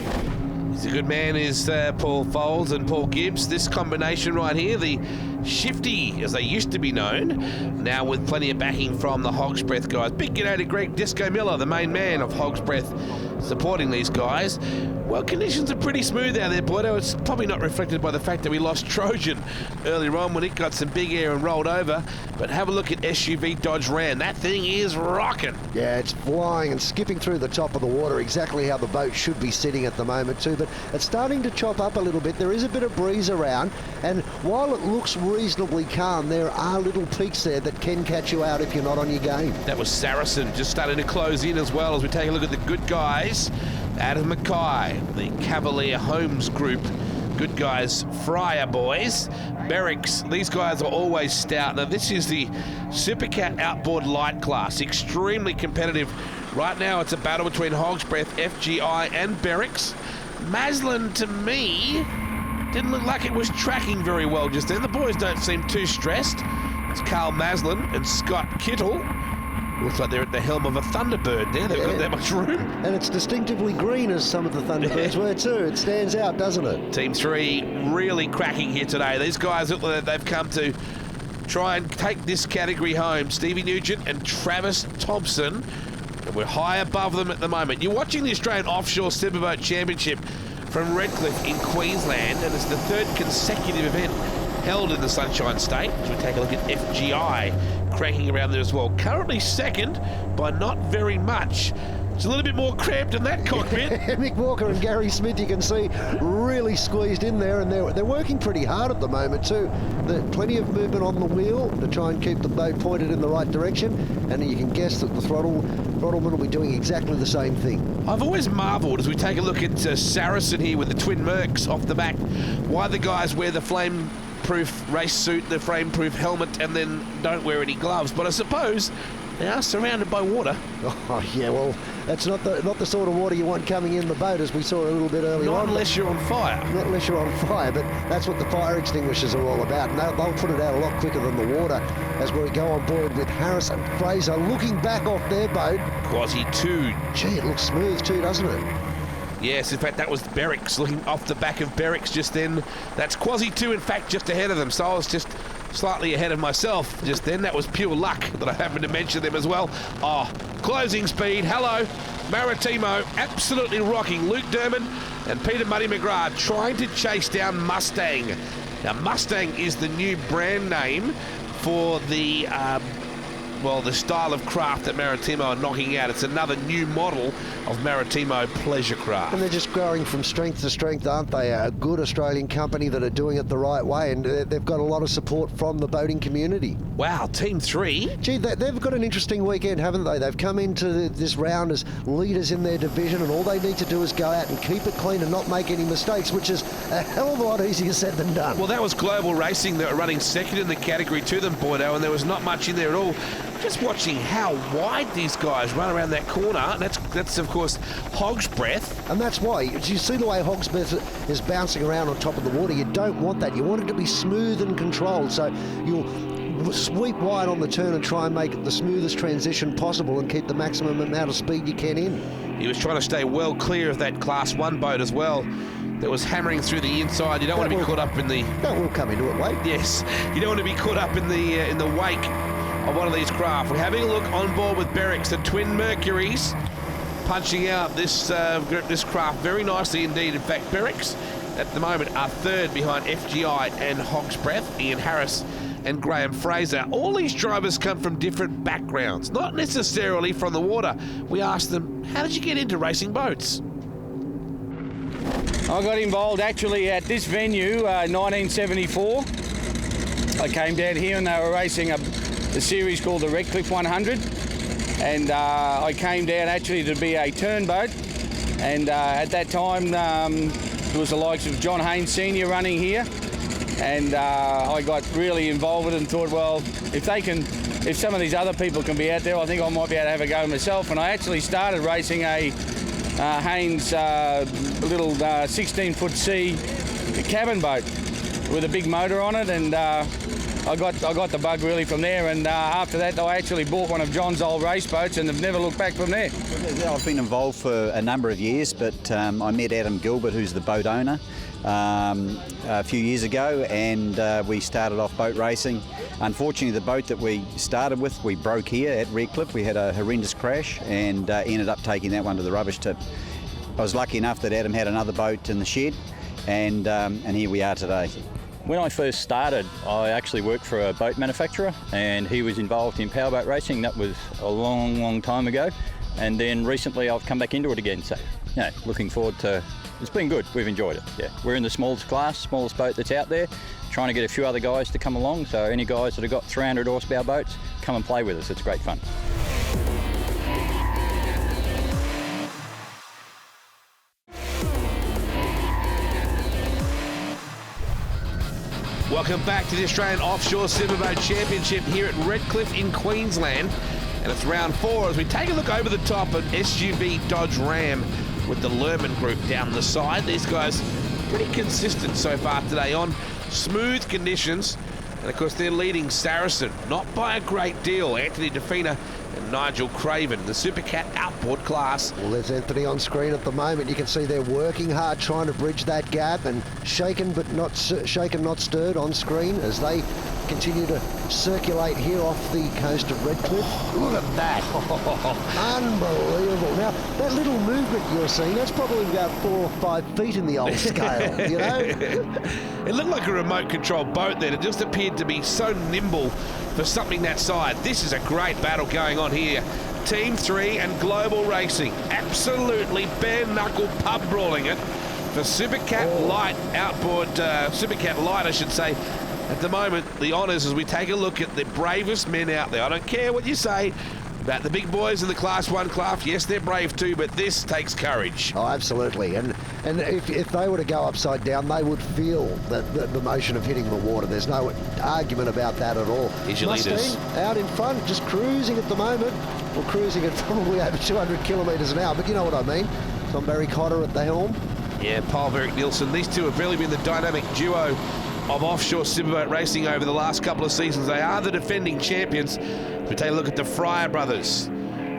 He's a good man, is Paul Foles and Paul Gibbs. This combination right here, the Shifty, as they used to be known, now with plenty of backing from the Hog's Breath guys. Big g'day to Greg Disco Miller, the main man of Hog's Breath, supporting these guys. Well, conditions are pretty smooth out there, Boydo. It's probably not reflected by the fact that we lost Trojan earlier on when it got some big air and rolled over. But have a look at SUV Dodge Ram. That thing is rocking. Yeah, it's flying and skipping through the top of the water, exactly how the boat should be sitting at the moment too. But it's starting to chop up a little bit. There is a bit of breeze around, and while it looks reasonably calm, there are little peaks there that can catch you out if you're not on your game. That was Saracen just starting to close in as well as we take a look at the good guys out of Mackay, the Cavalier Homes group. Good guys, Fryer boys. Berwick's, these guys are always stout. Now this is the Supercat Outboard Light class, extremely competitive. Right now it's a battle between Hog's Breath, FGI and Berwick's. Maslin, to me, didn't look like it was tracking very well just then. The boys don't seem too stressed. It's Carl Maslin and Scott Kittle. Looks like they're at the helm of a Thunderbird there. They've got that much room. And it's distinctively green, as some of the Thunderbirds were too. It stands out, doesn't it? Team 3 really cracking here today. These guys, they've come to try and take this category home. Stevie Nugent and Travis Thompson. We're high above them at the moment. You're watching the Australian Offshore Superboat Championship from Redcliffe in Queensland, and it's the 3rd consecutive event held in the Sunshine State. As we take a look at FGI cracking around there as well. Currently 2nd by not very much. It's a little bit more cramped in that cockpit. Mick Walker and Gary Smith, you can see, really squeezed in there, and they're working pretty hard at the moment too. There's plenty of movement on the wheel to try and keep the boat pointed in the right direction, and you can guess that the throttleman will be doing exactly the same thing. I've always marvelled, as we take a look at Saracen here with the twin Mercs off the back, why the guys wear the flame-proof race suit, the flame-proof helmet, and then don't wear any gloves. But I suppose they are surrounded by water. Oh yeah, well, that's not the sort of water you want coming in the boat, as we saw a little bit earlier on. Not unless you're on fire. Not unless you're on fire, but that's what the fire extinguishers are all about. And they'll put it out a lot quicker than the water, as we go on board with Harris and Fraser looking back off their boat. Quasi 2. Gee, it looks smooth too, doesn't it? Yes, in fact, that was Berwick's looking off the back of Berwick's just then. That's Quasi 2, in fact, just ahead of them. So I was just slightly ahead of myself just then. That was pure luck that I happened to mention them as well. Oh, closing speed. Hello, Maritimo, absolutely rocking. Luke Derman and Peter Muddy McGrath trying to chase down Mustang. Now, Mustang is the new brand name for the the style of craft that Maritimo are knocking out. It's another new model of Maritimo pleasure craft. And they're just growing from strength to strength, aren't they? A good Australian company that are doing it the right way, and they've got a lot of support from the boating community. Wow, Team 3. Gee, they've got an interesting weekend, haven't they? They've come into this round as leaders in their division, and all they need to do is go out and keep it clean and not make any mistakes, which is a hell of a lot easier said than done. Well, that was Global Racing that were running 2nd in the category to them, Boydo, and there was not much in there at all. Just watching how wide these guys run around that corner, and that's of course Hog's Breath. And that's why, you see the way Hog's Breath is bouncing around on top of the water. You don't want that. You want it to be smooth and controlled, so you'll sweep wide on the turn and try and make it the smoothest transition possible and keep the maximum amount of speed you can in. He was trying to stay well clear of that Class 1 boat as well. That was hammering through the inside. You don't want to be caught up in the... That will come into it, Wade. Yes, you don't want to be caught up in the wake of one of these craft. We're having a look on board with Berwick's, the twin Mercuries, punching out this craft very nicely indeed. In fact, Berwick's at the moment are 3rd behind FGI and Hog's Breath, Ian Harris and Graham Fraser. All these drivers come from different backgrounds, not necessarily from the water. We asked them, how did you get into racing boats? I got involved actually at this venue, 1974. I came down here and they were racing a series called the Redcliffe 100, and I came down actually to be a turnboat, and at that time there was the likes of John Haynes Senior running here, and I got really involved with it and thought, well, if some of these other people can be out there, I think I might be able to have a go myself. And I actually started racing a Haynes little 16-foot C cabin boat with a big motor on it, and I got the bug really from there, and after that I actually bought one of John's old race boats and have never looked back from there. I've been involved for a number of years, but I met Adam Gilbert, who's the boat owner, a few years ago, and we started off boat racing. Unfortunately, the boat that we started with, we broke here at Redcliffe. We had a horrendous crash and ended up taking that one to the rubbish tip. I was lucky enough that Adam had another boat in the shed, and here we are today. When I first started, I actually worked for a boat manufacturer, and he was involved in powerboat racing. That was a long, long time ago. And then recently I've come back into it again. So, looking forward to, it's been good. We've enjoyed it. Yeah, we're in the smallest class, smallest boat that's out there, trying to get a few other guys to come along. So any guys that have got 300 horsepower boats, come and play with us. It's great fun. Welcome back to the Australian Offshore Superboat Championship here at Redcliffe in Queensland. And it's round 4 as we take a look over the top at SUV Dodge Ram with the Lerman Group down the side. These guys pretty consistent so far today on smooth conditions. And of course they're leading Saracen, not by a great deal. Anthony DeFina and Nigel Craven, the Supercat outboard class. Well, there's Anthony on screen at the moment. You can see they're working hard trying to bridge that gap, and shaken not stirred on screen as they continue to circulate here off the coast of Redcliffe. Look at that. Unbelievable. Now, that little movement you're seeing, that's probably about 4 or 5 feet in the old scale, you know? It looked like a remote control boat then. It just appeared to be so nimble for something that size. This is a great battle going on here. Team 3 and Global Racing absolutely bare knuckle pub brawling it for Supercat Light outboard, Supercat Light I should say. At the moment, the honours as we take a look at the bravest men out there. I don't care what you say about the big boys in the Class 1 craft. Yes, they're brave too, but this takes courage. Oh, absolutely. And if they were to go upside down, they would feel the motion of hitting the water. There's no argument about that at all. Here's your leaders. Out in front, just cruising at the moment. Well, cruising at probably over 200 kilometres an hour, but you know what I mean. Tom Barry Cotter at the helm. Yeah, Paul Verick Nielsen. These two have really been the dynamic duo of offshore superboat racing over the last couple of seasons. They are the defending champions. We take a look at the Fryer brothers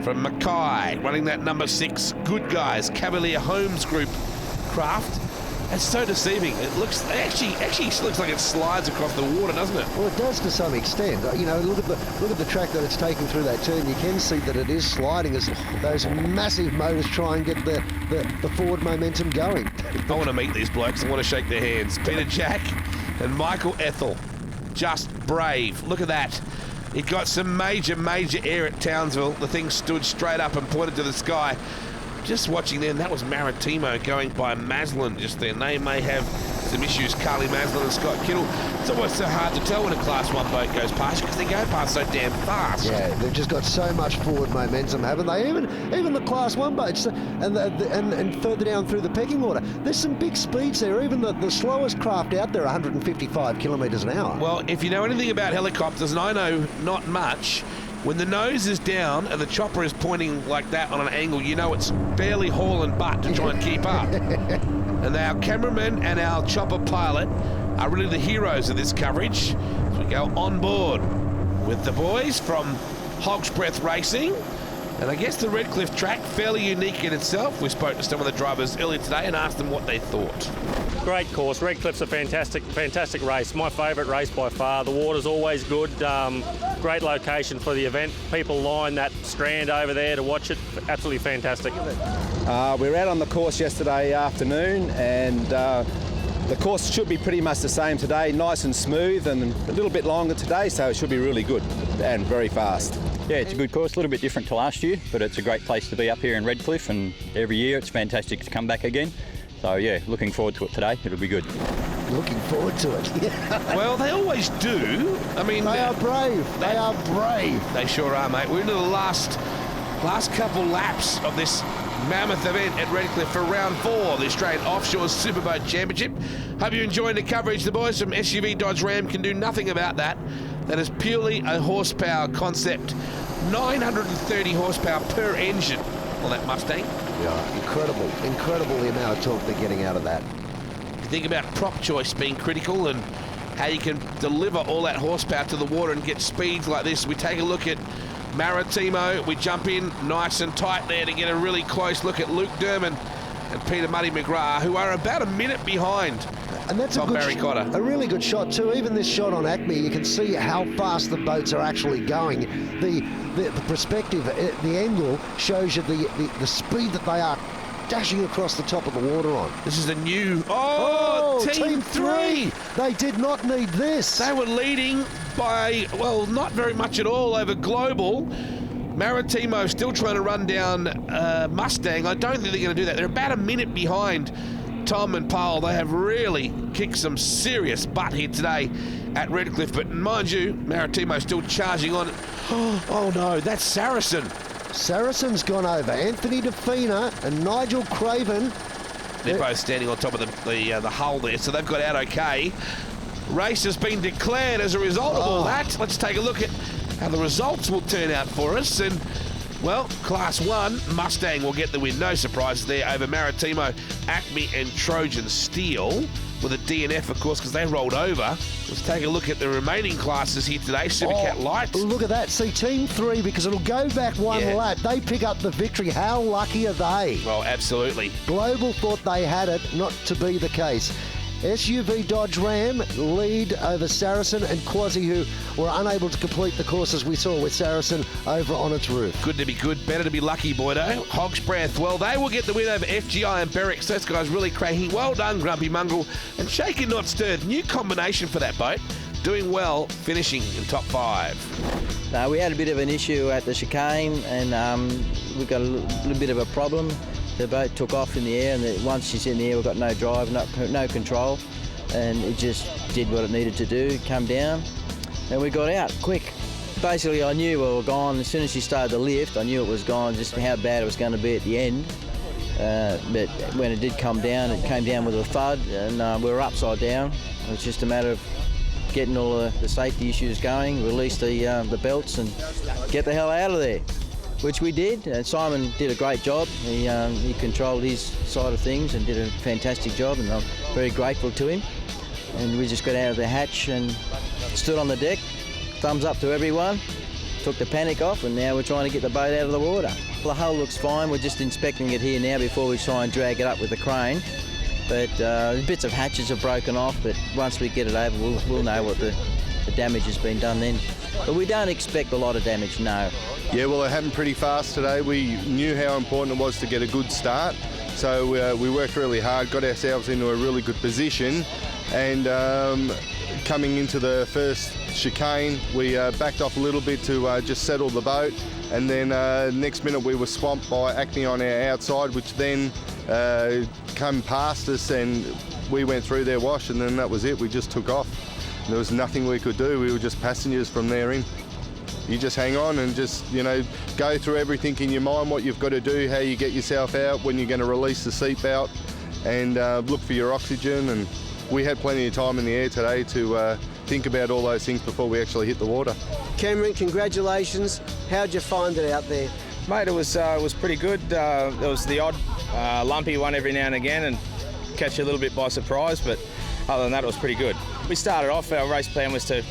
from Mackay running that number 6 Good Guys Cavalier Homes Group craft. It's so deceiving. It looks actually looks like it slides across the water, doesn't it? Well, it does to some extent. You know, look at the track that it's taking through that turn. You can see that it is sliding as those massive motors try and get the forward momentum going. I want to meet these blokes. I want to shake their hands. Peter Jack and Michael Ethel, just brave. Look at that. It got some major air at Townsville. The thing stood straight up and pointed to the sky. Just watching them, that was Maritimo going by Maslin just then. They may have some issues, Carly Maslin and Scott Kittle. It's almost so hard to tell when a Class 1 boat goes past because they go past so damn fast. Yeah, they've just got so much forward momentum, haven't they? Even the Class 1 boats and further down through the pecking order. There's some big speeds there. Even the slowest craft out there, 155 kilometres an hour. Well, if you know anything about helicopters, and I know not much, when the nose is down and the chopper is pointing like that on an angle, you know it's barely hauling butt to try and keep up. And our cameraman and our chopper pilot are really the heroes of this coverage. So we go on board with the boys from Hog's Breath Racing. And I guess the Redcliffe track, fairly unique in itself. We spoke to some of the drivers earlier today and asked them what they thought. Great course. Redcliffe's a fantastic race. My favourite race by far. The water's always good. Great location for the event. People line that strand over there to watch it. Absolutely fantastic. We were out on the course yesterday afternoon, and the course should be pretty much the same today. Nice and smooth, and a little bit longer today, so it should be really good and very fast. Yeah, it's a good course, a little bit different to last year, but it's a great place to be up here in Redcliffe, and every year it's fantastic to come back again. So yeah, looking forward to it today. It'll be good. Looking forward to it. Well, they always do. I mean, they are brave. They are brave. They sure are, mate. We're into the last couple laps of this mammoth event at Redcliffe for round 4 of the Australian Offshore Superboat Championship. Hope you're enjoying the coverage. The boys from SUV Dodge Ram can do nothing about that. That is purely a horsepower concept. 930 horsepower per engine on that Mustang. Yeah, incredible the amount of torque they're getting out of that. You think about prop choice being critical and how you can deliver all that horsepower to the water and get speeds like this. We take a look at Maritimo. We jump in nice and tight there to get a really close look at Luke Derman and Peter Muddy McGrath, who are about a minute behind. And that's Tom Barry Cotter. A really good shot too. Even this shot on Acme, you can see how fast the boats are actually going. The perspective, the angle shows you the speed that they are dashing across the top of the water on. This is a new... Team 3! They did not need this. They were leading by, well, not very much at all over Global. Maritimo still trying to run down Mustang. I don't think they're going to do that. They're about a minute behind Tom and Paul. They have really kicked some serious butt here today at Redcliffe. But mind you, Maritimo still charging on. Oh no, that's Saracen. Saracen's gone over. Anthony DeFina and Nigel Craven. They're both standing on top of the hull there, so they've got out okay. race has been declared as a result of all that. Let's take a look at how the results will turn out for us. And, well, Class 1, Mustang will get the win. No surprises there over Maritimo, Acme and Trojan Steel. With a DNF, of course, because they rolled over. Let's take a look at the remaining classes here today. Supercat Light. Look at that. See, Team 3, because it'll go back one lap. They pick up the victory. How lucky are they? Well, absolutely. Global thought they had it, not to be the case. SUV Dodge Ram lead over Saracen and Quasi, who were unable to complete the course as we saw with Saracen over on its roof. Good to be good, better to be lucky, Boydo. Hog's Breath, well, they will get the win over FGI and Berwick. Those guys really cracking. Well done, Grumpy Mongrel. And Shaken Not Stirred, new combination for that boat. Doing well, finishing in top 5. We had a bit of an issue at the chicane, and we got a little bit of a problem. The boat took off in the air, and once she's in the air, we've got no drive, no control, and it just did what it needed to do, come down, and we got out quick. Basically, I knew we were gone. As soon as she started the lift, I knew it was gone, just how bad it was going to be at the end. But when it did come down, it came down with a thud, and we were upside down. It was just a matter of getting all the safety issues going, release the belts, and get the hell out of there. Which we did, and Simon did a great job. He controlled his side of things and did a fantastic job, and I'm very grateful to him. And we just got out of the hatch and stood on the deck, thumbs up to everyone, took the panic off, and now we're trying to get the boat out of the water. The hull looks fine, we're just inspecting it here now before we try and drag it up with the crane. But bits of hatches have broken off, but once we get it over, we'll know what the damage has been done then. But we don't expect a lot of damage, no. Yeah, well, it happened pretty fast today. We knew how important it was to get a good start, so we worked really hard, got ourselves into a really good position, and coming into the first chicane, we backed off a little bit to just settle the boat, and then next minute we were swamped by Acme on our outside, which then come past us, and we went through their wash, and then that was it. We just took off. There was nothing we could do. We were just passengers from there in. You just hang on and just, go through everything in your mind, what you've got to do, how you get yourself out, when you're going to release the seatbelt, and look for your oxygen. And we had plenty of time in the air today to think about all those things before we actually hit the water. Cameron, congratulations. How'd you find it out there? Mate, it was pretty good. There was the odd lumpy one every now and again and catch you a little bit by surprise, but other than that, it was pretty good. We started off, our race plan was to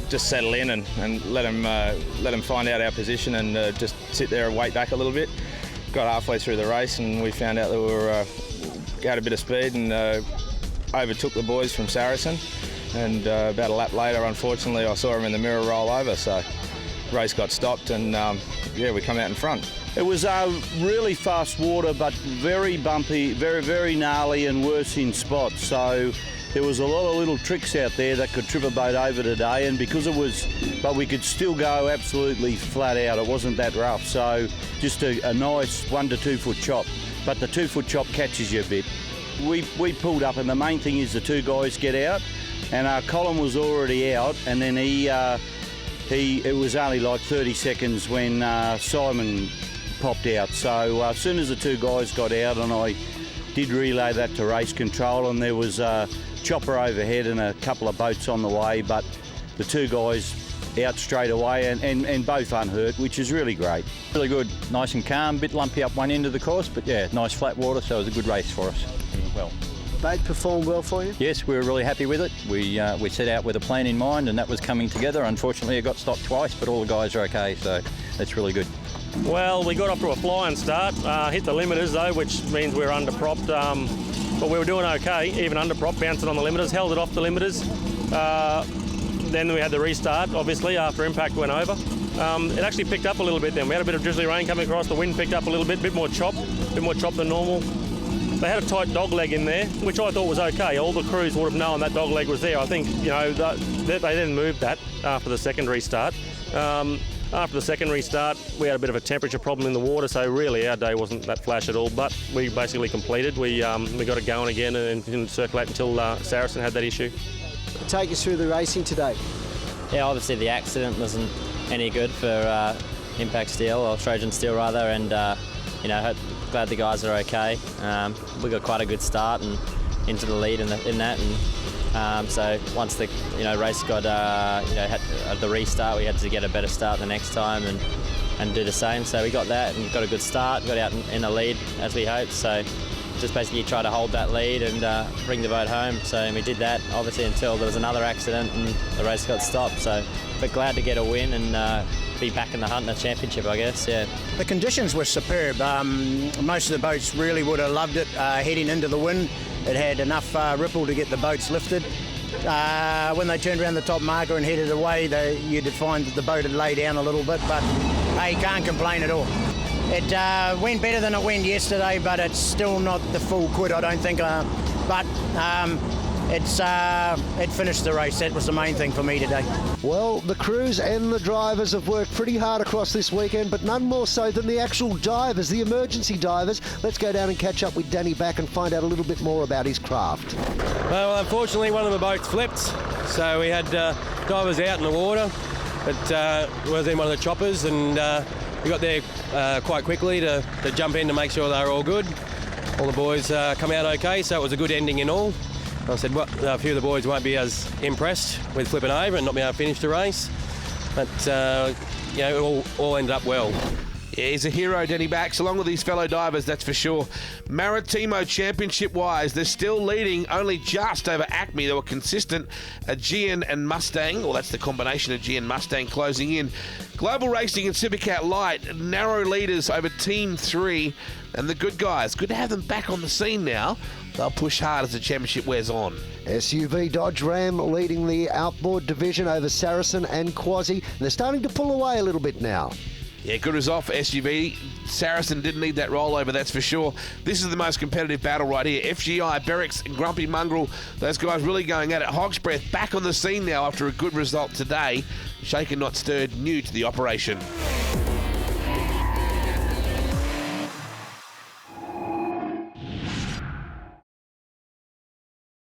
just settle in and let them find out our position and just sit there and wait back a little bit. Got halfway through the race and we found out that we had a bit of speed and overtook the boys from Saracen. And about a lap later, unfortunately, I saw him in the mirror roll over, so the race got stopped and we come out in front. It was really fast water, but very bumpy, very, very gnarly and worse in spots. So there was a lot of little tricks out there that could trip a boat over today, and because it was, but we could still go absolutely flat out. It wasn't that rough, so just a nice 1 to 2 foot chop. But the 2 foot chop catches you a bit. We pulled up, and the main thing is the two guys get out, and Colin was already out, and then it was only like 30 seconds when Simon popped out. So as soon as the two guys got out, and I did relay that to race control, and there was a chopper overhead and a couple of boats on the way, but the two guys out straight away and both unhurt, which is really great. Really good, nice and calm, bit lumpy up one end of the course, but yeah, nice flat water, so it was a good race for us. Well, boat performed well for you? Yes, we were really happy with it. We set out with a plan in mind, and that was coming together. Unfortunately, it got stopped twice, but all the guys are okay, so that's really good. Well, we got off to a flying start, hit the limiters though, which means we were under-propped, but we were doing okay, even under-prop, bouncing on the limiters, held it off the limiters. Then we had the restart, obviously, after impact went over. It actually picked up a little bit then. We had a bit of drizzly rain coming across, the wind picked up a little bit more chop than normal. They had a tight dog leg in there, which I thought was okay. All the crews would have known that dog leg was there. I think, they then moved that after the second restart. After the second restart, we had a bit of a temperature problem in the water, so really our day wasn't that flash at all, but we basically completed. We got it going again and didn't circulate until Saracen had that issue. Take us through the racing today. Yeah, obviously the accident wasn't any good for Impact Steel, or Trojan Steel rather, and glad the guys are okay. We got quite a good start and into the lead in that, and So once the race got had the restart, we had to get a better start the next time and do the same. So we got that and got a good start, got out in a lead as we hoped. So just basically try to hold that lead and bring the boat home. So we did that obviously until there was another accident and the race got stopped. So but glad to get a win and be back in the hunt in the championship, I guess. Yeah. The conditions were superb. Most of the boats really would have loved it heading into the wind. It had enough ripple to get the boats lifted. When they turned around the top marker and headed away, you'd find that the boat had laid down a little bit, but hey, can't complain at all. It went better than it went yesterday, but it's still not the full quid, I don't think. It finished the race. That was the main thing for me today. Well, the crews and the drivers have worked pretty hard across this weekend, but none more so than the actual divers, the emergency divers. Let's go down and catch up with Danny Back and find out a little bit more about his craft. Well, unfortunately, one of the boats flipped, so we had divers out in the water, but was in one of the choppers, and we got there quite quickly to jump in to make sure they were all good. All the boys come out okay, so it was a good ending in all. I said, well, a few of the boys won't be as impressed with flipping over and not being able to finish the race, but it all ended up well. Yeah, he's a hero, Danny Backs, along with his fellow divers, that's for sure. Maritimo Championship-wise, they're still leading only just over Acme. They were consistent. Aegean and Mustang, well, that's the combination of Aegean and Mustang closing in. Global Racing and Supercat Light, narrow leaders over Team 3. And the good guys, good to have them back on the scene now. They'll push hard as the championship wears on. SUV Dodge Ram leading the outboard division over Saracen and Quasi. They're starting to pull away a little bit now. Yeah, good result for SUV. Saracen didn't need that rollover, that's for sure. This is the most competitive battle right here. FGI, Berrics, and Grumpy Mongrel, those guys really going at it. Hog's Breath back on the scene now after a good result today. Shaken Not Stirred, new to the operation.